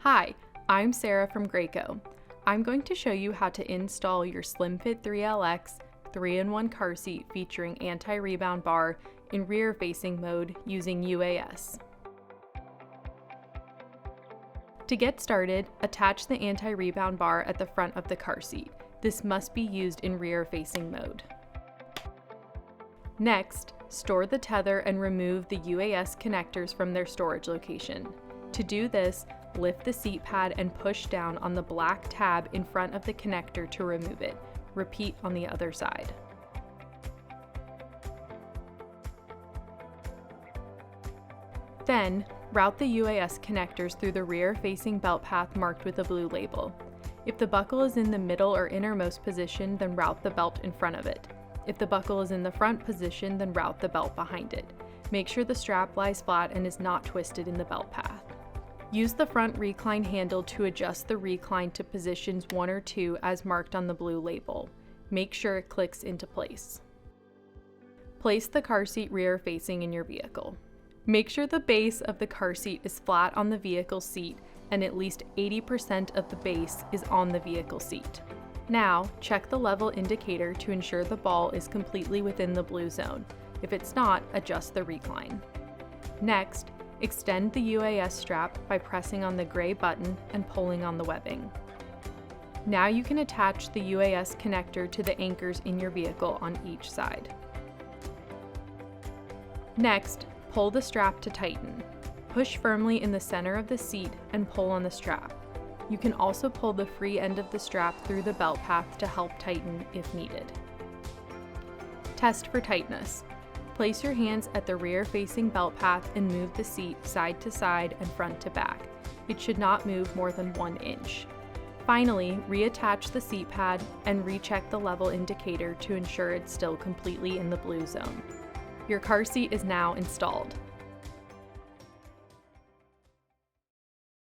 Hi, I'm Sarah from Graco. I'm going to show you how to install your SlimFit3 LX 3-in-1 car seat featuring anti-rebound bar in rear-facing mode using UAS. To get started, attach the anti-rebound bar at the front of the car seat. This must be used in rear-facing mode. Next, store the tether and remove the UAS connectors from their storage location. To do this, lift the seat pad and push down on the black tab in front of the connector to remove it. Repeat on the other side. Then, route the UAS connectors through the rear-facing belt path marked with a blue label. If the buckle is in the middle or innermost position, then route the belt in front of it. If the buckle is in the front position, then route the belt behind it. Make sure the strap lies flat and is not twisted in the belt path. Use the front recline handle to adjust the recline to positions 1 or 2 as marked on the blue label. Make sure it clicks into place. Place the car seat rear facing in your vehicle. Make sure the base of the car seat is flat on the vehicle seat and at least 80% of the base is on the vehicle seat. Now, check the level indicator to ensure the ball is completely within the blue zone. If it's not, adjust the recline. Next, extend the UAS strap by pressing on the gray button and pulling on the webbing. Now you can attach the UAS connector to the anchors in your vehicle on each side. Next, pull the strap to tighten. Push firmly in the center of the seat and pull on the strap. You can also pull the free end of the strap through the belt path to help tighten if needed. Test for tightness. Place your hands at the rear-facing belt path and move the seat side to side and front to back. It should not move more than 1 inch. Finally, reattach the seat pad and recheck the level indicator to ensure it's still completely in the blue zone. Your car seat is now installed.